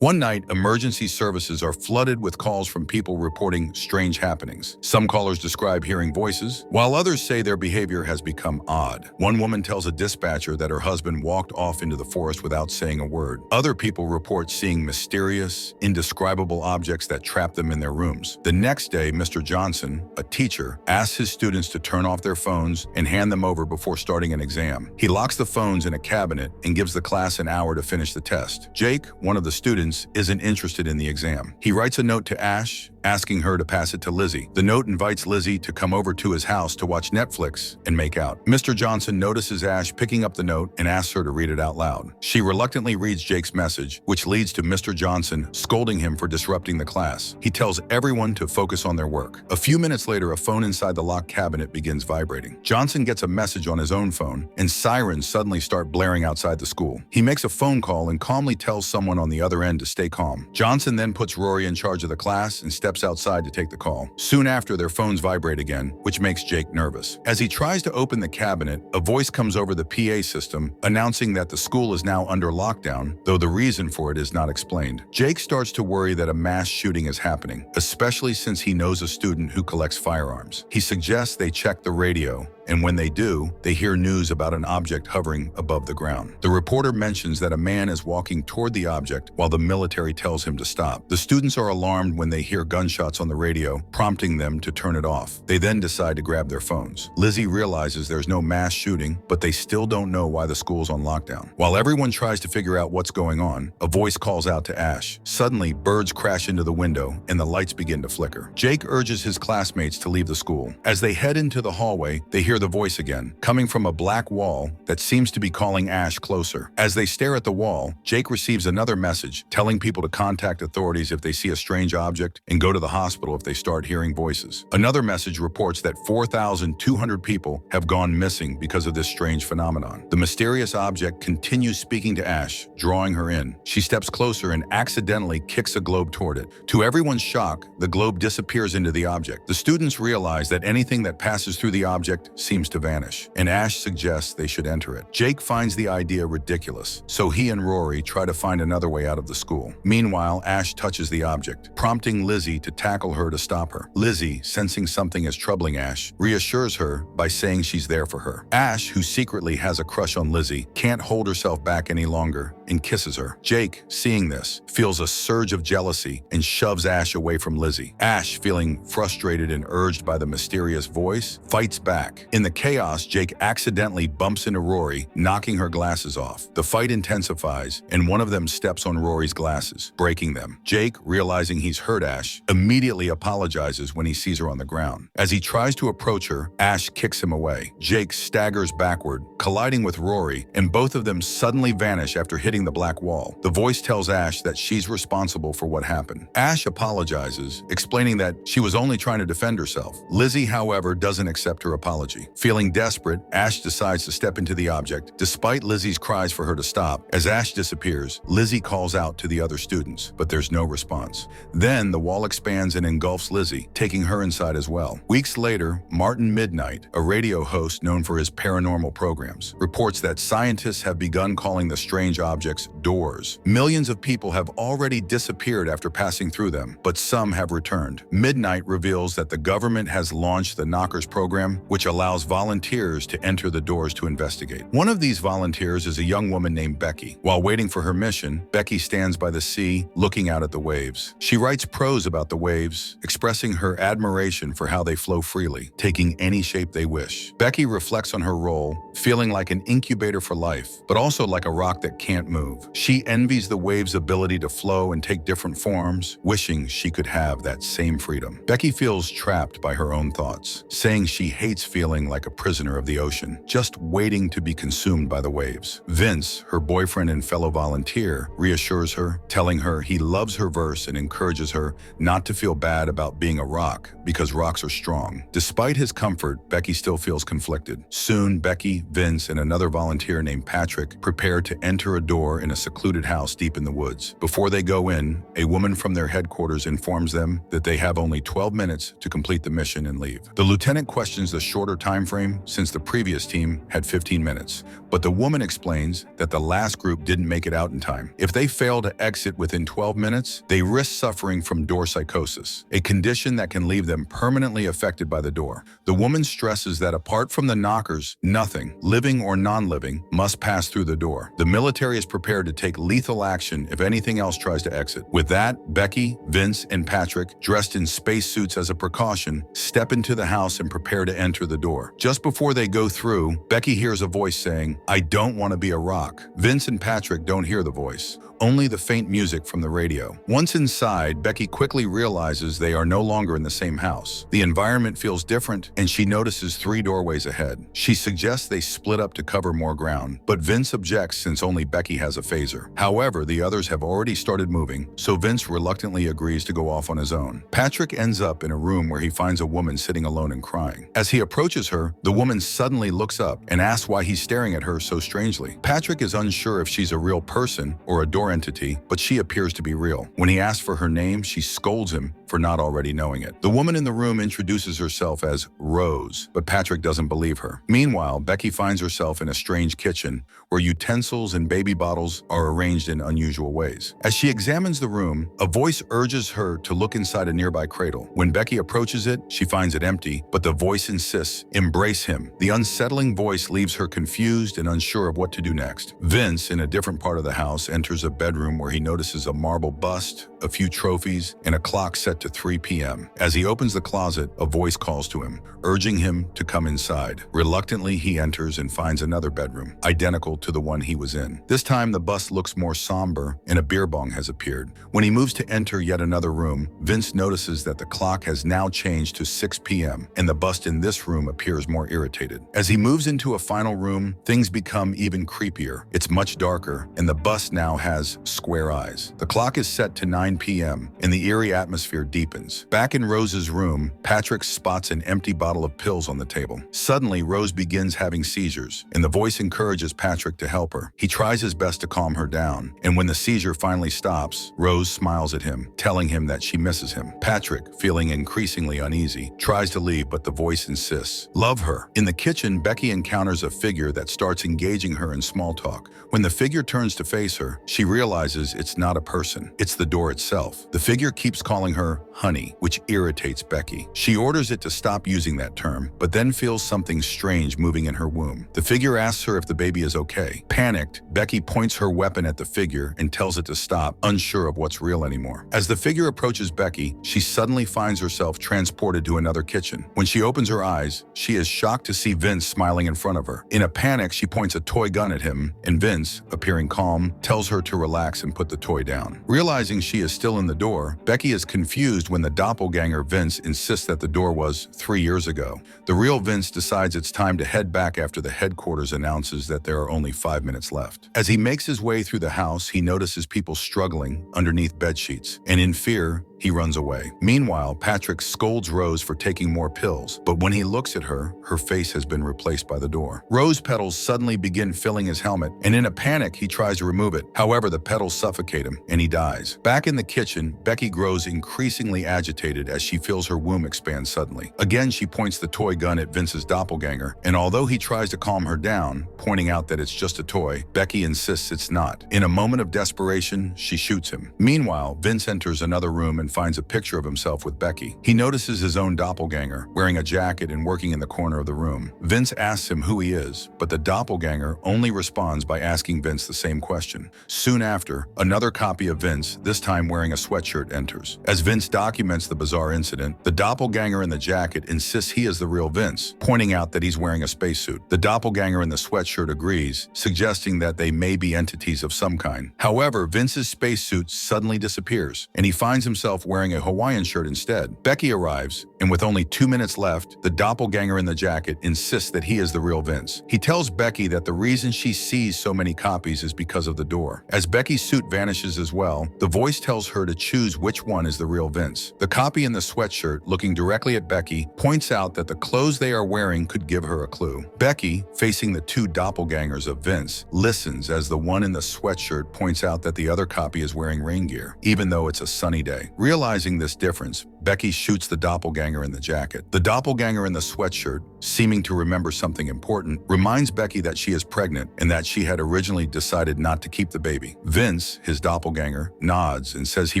One night, emergency services are flooded with calls from people reporting strange happenings. Some callers describe hearing voices, while others say their behavior has become odd. One woman tells a dispatcher that her husband walked off into the forest without saying a word. Other people report seeing mysterious, indescribable objects that trap them in their rooms. The next day, Mr. Johnson, a teacher, asks his students to turn off their phones and hand them over before starting an exam. He locks the phones in a cabinet and gives the class an hour to finish the test. Jake, one of the students, isn't interested in the exam. He writes a note to Ash, asking her to pass it to Lizzie. The note invites Lizzie to come over to his house to watch Netflix and make out. Mr. Johnson notices Ash picking up the note and asks her to read it out loud. She reluctantly reads Jake's message, which leads to Mr. Johnson scolding him for disrupting the class. He tells everyone to focus on their work. A few minutes later, a phone inside the locked cabinet begins vibrating. Johnson gets a message on his own phone, and sirens suddenly start blaring outside the school. He makes a phone call and calmly tells someone on the other end to stay calm. Johnson then puts Rory in charge of the class and steps outside to take the call. Soon after, their phones vibrate again, which makes Jake nervous. As he tries to open the cabinet, a voice comes over the PA system announcing that the school is now under lockdown, though the reason for it is not explained. Jake starts to worry that a mass shooting is happening, especially since he knows a student who collects firearms. He suggests they check the radio, and when they do, they hear news about an object hovering above the ground. The reporter mentions that a man is walking toward the object while the military tells him to stop. The students are alarmed when they hear gunshots on the radio, prompting them to turn it off. They then decide to grab their phones. Lizzie realizes there's no mass shooting, but they still don't know why the school's on lockdown. While everyone tries to figure out what's going on, a voice calls out to Ash. Suddenly, birds crash into the window and the lights begin to flicker. Jake urges his classmates to leave the school. As they head into the hallway, they hear the voice again, coming from a black wall that seems to be calling Ash closer. As they stare at the wall, Jake receives another message telling people to contact authorities if they see a strange object and go to the hospital if they start hearing voices. Another message reports that 4,200 people have gone missing because of this strange phenomenon. The mysterious object continues speaking to Ash, drawing her in. She steps closer and accidentally kicks a globe toward it. To everyone's shock, the globe disappears into the object. The students realize that anything that passes through the object seems to vanish, and Ash suggests they should enter it. Jake finds the idea ridiculous, so he and Rory try to find another way out of the school. Meanwhile, Ash touches the object, prompting Lizzie to tackle her to stop her. Lizzie, sensing something is troubling Ash, reassures her by saying she's there for her. Ash, who secretly has a crush on Lizzie, can't hold herself back any longer and kisses her. Jake, seeing this, feels a surge of jealousy and shoves Ash away from Lizzie. Ash, feeling frustrated and urged by the mysterious voice, fights back. In the chaos, Jake accidentally bumps into Rory, knocking her glasses off. The fight intensifies, and one of them steps on Rory's glasses, breaking them. Jake, realizing he's hurt Ash, immediately apologizes when he sees her on the ground. As he tries to approach her, Ash kicks him away. Jake staggers backward, colliding with Rory, and both of them suddenly vanish after hitting the black wall. The voice tells Ash that she's responsible for what happened. Ash apologizes, explaining that she was only trying to defend herself. Lizzie, however, doesn't accept her apology. Feeling desperate, Ash decides to step into the object, despite Lizzie's cries for her to stop. As Ash disappears, Lizzie calls out to the other students, but there's no response. Then the wall expands and engulfs Lizzie, taking her inside as well. Weeks later, Martin Midnight, a radio host known for his paranormal programs, reports that scientists have begun calling the strange objects doors. Millions of people have already disappeared after passing through them, but some have returned. Midnight reveals that the government has launched the Knockers program, which allows volunteers to enter the doors to investigate. One of these volunteers is a young woman named Becky. While waiting for her mission, Becky stands by the sea, looking out at the waves. She writes prose about the waves, expressing her admiration for how they flow freely, taking any shape they wish. Becky reflects on her role, feeling like an incubator for life, but also like a rock that can't move. She envies the waves' ability to flow and take different forms, wishing she could have that same freedom. Becky feels trapped by her own thoughts, saying she hates feeling like a prisoner of the ocean, just waiting to be consumed by the waves. Vince, her boyfriend and fellow volunteer, reassures her, telling her he loves her verse and encourages her not to feel bad about being a rock, because rocks are strong. Despite his comfort, Becky still feels conflicted. Soon, Becky, Vince, and another volunteer named Patrick prepare to enter a door door in a secluded house deep in the woods. Before they go in, a woman from their headquarters informs them that they have only 12 minutes to complete the mission and leave. The lieutenant questions the shorter time frame since the previous team had 15 minutes, but the woman explains that the last group didn't make it out in time. If they fail to exit within 12 minutes, they risk suffering from door psychosis, a condition that can leave them permanently affected by the door. The woman stresses that apart from the knockers, nothing, living or non-living, must pass through the door. The military is prepared to take lethal action if anything else tries to exit. With that, Becky, Vince, and Patrick, dressed in spacesuits as a precaution, step into the house and prepare to enter the door. Just before they go through, Becky hears a voice saying, "I don't want to be a rock." Vince and Patrick don't hear the voice, only the faint music from the radio. Once inside, Becky quickly realizes they are no longer in the same house. The environment feels different, and she notices 3 doorways ahead. She suggests they split up to cover more ground, but Vince objects since only Becky has a phaser. However, the others have already started moving, so Vince reluctantly agrees to go off on his own. Patrick ends up in a room where he finds a woman sitting alone and crying. As he approaches her, the woman suddenly looks up and asks why he's staring at her so strangely. Patrick is unsure if she's a real person or a door entity, but she appears to be real. When he asks for her name, she scolds him for not already knowing it. The woman in the room introduces herself as Rose, but Patrick doesn't believe her. Meanwhile, Becky finds herself in a strange kitchen where utensils and baby bottles are arranged in unusual ways. As she examines the room, a voice urges her to look inside a nearby cradle. When Becky approaches it, she finds it empty, but the voice insists, "Embrace him." The unsettling voice leaves her confused and unsure of what to do next. Vince, in a different part of the house, enters a bedroom where he notices a marble bust, a few trophies, and a clock set to 3 p.m. As he opens the closet, a voice calls to him, urging him to come inside. Reluctantly, he enters and finds another bedroom, identical to the one he was in. This time, the bust looks more somber, and a beer bong has appeared. When he moves to enter yet another room, Vince notices that the clock has now changed to 6 p.m., and the bust in this room appears more irritated. As he moves into a final room, things become even creepier. It's much darker, and the bust now has square eyes. The clock is set to 9 p.m., and the eerie atmosphere deepens. Back in Rose's room, Patrick spots an empty bottle of pills on the table. Suddenly, Rose begins having seizures, and the voice encourages Patrick to help her. He tries his best to calm her down, and when the seizure finally stops, Rose smiles at him, telling him that she misses him. Patrick, feeling increasingly uneasy, tries to leave, but the voice insists, "Love her." In the kitchen, Becky encounters a figure that starts engaging her in small talk. When the figure turns to face her, she realizes it's not a person, it's the door itself. The figure keeps calling her honey, which irritates Becky. She orders it to stop using that term, but then feels something strange moving in her womb. The figure asks her if the baby is okay. Panicked, Becky points her weapon at the figure and tells it to stop, unsure of what's real anymore. As the figure approaches Becky, she suddenly finds herself transported to another kitchen. When she opens her eyes, she is shocked to see Vince smiling in front of her. In a panic, she points a toy gun at him, and Vince, appearing calm, tells her to relax and put the toy down. Realizing she is still in the door, Becky is confused when the doppelganger Vince insists that the door was 3 years ago. The real Vince decides it's time to head back after the headquarters announces that there are only 5 minutes left. As he makes his way through the house, he notices people struggling underneath bedsheets, and in fear, he runs away. Meanwhile, Patrick scolds Rose for taking more pills, but when he looks at her, her face has been replaced by the door. Rose petals suddenly begin filling his helmet, and in a panic, he tries to remove it. However, the petals suffocate him, and he dies. Back in the kitchen, Becky grows increasingly agitated as she feels her womb expand suddenly. Again, she points the toy gun at Vince's doppelganger, and although he tries to calm her down, pointing out that it's just a toy, Becky insists it's not. In a moment of desperation, she shoots him. Meanwhile, Vince enters another room and finds a picture of himself with Becky. He notices his own doppelganger, wearing a jacket and working in the corner of the room. Vince asks him who he is, but the doppelganger only responds by asking Vince the same question. Soon after, another copy of Vince, this time wearing a sweatshirt, enters. As Vince documents the bizarre incident, the doppelganger in the jacket insists he is the real Vince, pointing out that he's wearing a spacesuit. The doppelganger in the sweatshirt agrees, suggesting that they may be entities of some kind. However, Vince's spacesuit suddenly disappears, and he finds himself wearing a Hawaiian shirt instead. Becky arrives, and with only 2 minutes left, the doppelganger in the jacket insists that he is the real Vince. He tells Becky that the reason she sees so many copies is because of the door. As Becky's suit vanishes as well, the voice tells her to choose which one is the real Vince. The copy in the sweatshirt, looking directly at Becky, points out that the clothes they are wearing could give her a clue. Becky, facing the two doppelgangers of Vince, listens as the one in the sweatshirt points out that the other copy is wearing rain gear, even though it's a sunny day. Realizing this difference, Becky shoots the doppelganger in the jacket. The doppelganger in the sweatshirt, seeming to remember something important, reminds Becky that she is pregnant and that she had originally decided not to keep the baby. Vince, his doppelganger, nods and says he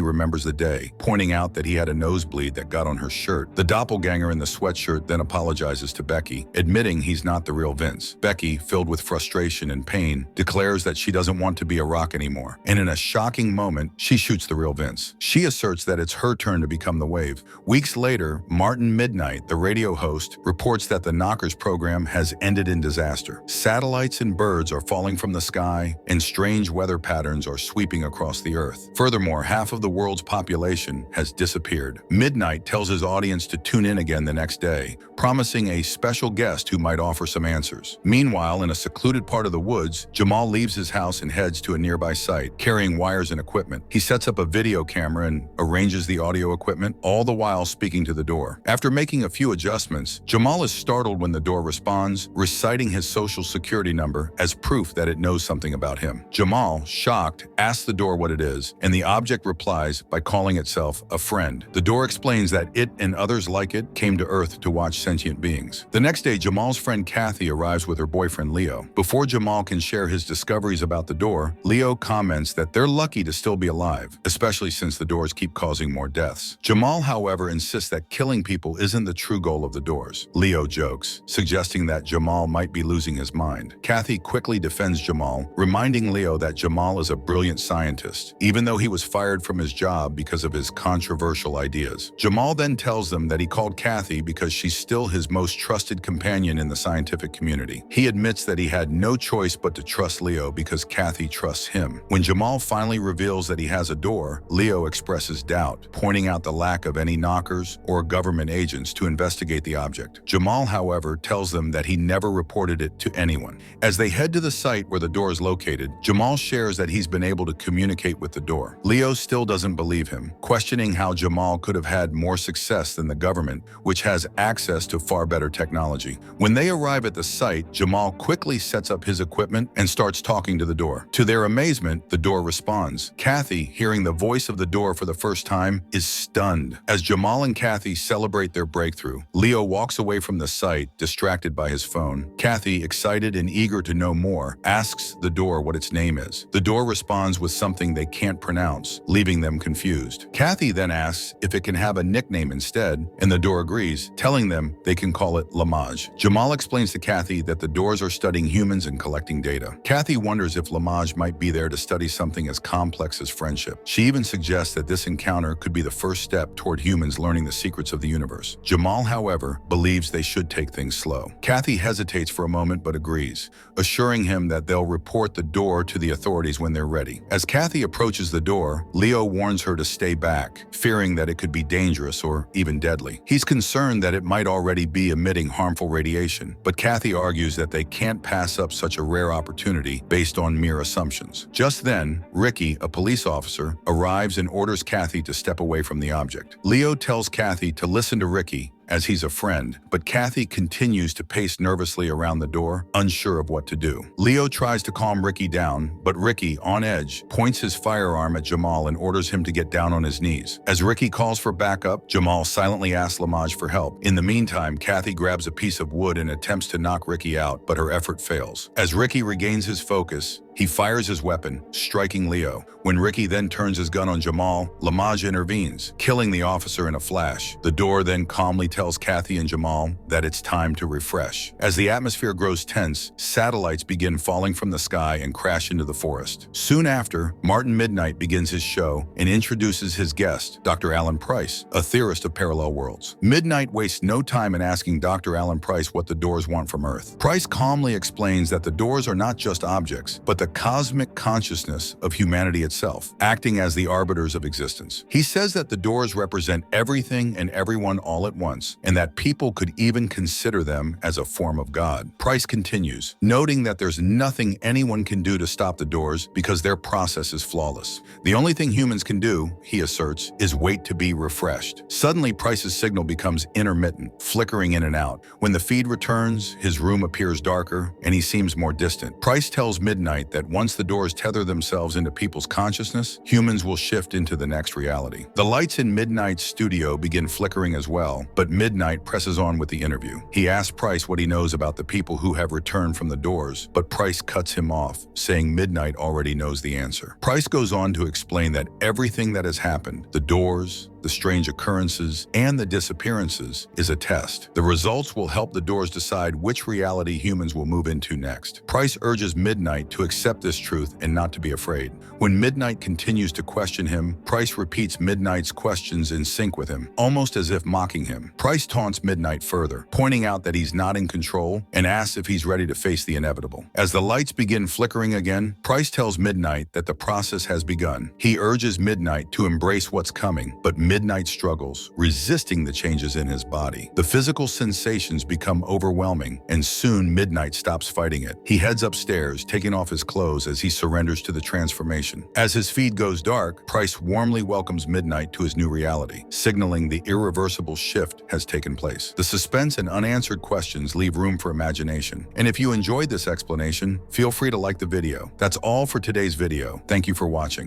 remembers the day, pointing out that he had a nosebleed that got on her shirt. The doppelganger in the sweatshirt then apologizes to Becky, admitting he's not the real Vince. Becky, filled with frustration and pain, declares that she doesn't want to be a rock anymore, and in a shocking moment, she shoots the real Vince. She asserts that it's her turn to become the wave. Weeks later, Martin Midnight, the radio host, reports that the Knockers program has ended in disaster. Satellites and birds are falling from the sky, and strange weather patterns are sweeping across the Earth. Furthermore, half of the world's population has disappeared. Midnight tells his audience to tune in again the next day, promising a special guest who might offer some answers. Meanwhile, in a secluded part of the woods, Jamal leaves his house and heads to a nearby site, carrying wires and equipment. He sets up a video camera and arranges the audio equipment, all the while speaking to the door. After making a few adjustments, Jamal is startled when the door responds, reciting his social security number as proof that it knows something about him. Jamal, shocked, asks the door what it is, and the object replies by calling itself a friend. The door explains that it and others like it came to Earth to watch sentient beings. The next day, Jamal's friend Kathy arrives with her boyfriend Leo. Before Jamal can share his discoveries about the door, Leo comments that they're lucky to still be alive, especially since the doors keep causing more deaths. Jamal, however, insists that killing people isn't the true goal of the doors. Leo jokes, suggesting that Jamal might be losing his mind. Kathy quickly defends Jamal, reminding Leo that Jamal is a brilliant scientist, even though he was fired from his job because of his controversial ideas. Jamal then tells them that he called Kathy because she's still his most trusted companion in the scientific community. He admits that he had no choice but to trust Leo because Kathy trusts him. When Jamal finally reveals that he has a door, Leo expresses doubt, pointing out the lack of any knockers or government agents to investigate the object. Jamal, however, tells them that he never reported it to anyone. As they head to the site where the door is located, Jamal shares that he's been able to communicate with the door. Leo still doesn't believe him, questioning how Jamal could have had more success than the government, which has access to far better technology. When they arrive at the site, Jamal quickly sets up his equipment and starts talking to the door. To their amazement, the door responds. Kathy, hearing the voice of the door for the first time, is stunned. As Jamal and Kathy celebrate their breakthrough, Leo walks away from the site, distracted by his phone. Kathy, excited and eager to know more, asks the door what its name is. The door responds with something they can't pronounce, leaving them confused. Kathy then asks if it can have a nickname instead, and the door agrees, telling them they can call it Mage. Jamal explains to Kathy that the doors are studying humans and collecting data. Kathy wonders if Mage might be there to study something as complex as friendship. She even suggests that this encounter could be the first step toward humans learning the secrets of the universe. Jamal, however, believes they should take things slow. Kathy hesitates for a moment but agrees, assuring him that they'll report the door to the authorities when they're ready. As Kathy approaches the door, Leo warns her to stay back, fearing that it could be dangerous or even deadly. He's concerned that it might already be emitting harmful radiation, but Kathy argues that they can't pass up such a rare opportunity based on mere assumptions. Just then, Ricky, a police officer, arrives and orders Kathy to step away from the object. Leo tells Kathy to listen to Ricky, as he's a friend, but Kathy continues to pace nervously around the door, unsure of what to do. Leo tries to calm Ricky down, but Ricky, on edge, points his firearm at Jamal and orders him to get down on his knees. As Ricky calls for backup, Jamal silently asks Mage for help. In the meantime, Kathy grabs a piece of wood and attempts to knock Ricky out, but her effort fails. As Ricky regains his focus, he fires his weapon, striking Leo. When Ricky then turns his gun on Jamal, Mage intervenes, killing the officer in a flash. The door then calmly tells Kathy and Jamal that it's time to refresh. As the atmosphere grows tense, satellites begin falling from the sky and crash into the forest. Soon after, Martin Midnight begins his show and introduces his guest, Dr. Alan Price, a theorist of parallel worlds. Midnight wastes no time in asking Dr. Alan Price what the doors want from Earth. Price calmly explains that the doors are not just objects, but the the cosmic consciousness of humanity itself, acting as the arbiters of existence. He says that the doors represent everything and everyone all at once, and that people could even consider them as a form of God. Price continues, noting that there's nothing anyone can do to stop the doors because their process is flawless. The only thing humans can do, he asserts, is wait to be refreshed. Suddenly, Price's signal becomes intermittent, flickering in and out. When the feed returns, his room appears darker, and he seems more distant. Price tells Midnight that once the doors tether themselves into people's consciousness, humans will shift into the next reality. The lights in Midnight's studio begin flickering as well, but Midnight presses on with the interview. He asks Price what he knows about the people who have returned from the doors, but Price cuts him off, saying Midnight already knows the answer. Price goes on to explain that everything that has happened, the doors, the strange occurrences, and the disappearances, is a test. The results will help the doors decide which reality humans will move into next. Price urges Midnight to accept this truth and not to be afraid. When Midnight continues to question him, Price repeats Midnight's questions in sync with him, almost as if mocking him. Price taunts Midnight further, pointing out that he's not in control, and asks if he's ready to face the inevitable. As the lights begin flickering again, Price tells Midnight that the process has begun. He urges Midnight to embrace what's coming, but Midnight struggles, resisting the changes in his body. The physical sensations become overwhelming, and soon Midnight stops fighting it. He heads upstairs, taking off his clothes as he surrenders to the transformation. As his feed goes dark, Price warmly welcomes Midnight to his new reality, signaling the irreversible shift has taken place. The suspense and unanswered questions leave room for imagination. And if you enjoyed this explanation, feel free to like the video. That's all for today's video. Thank you for watching.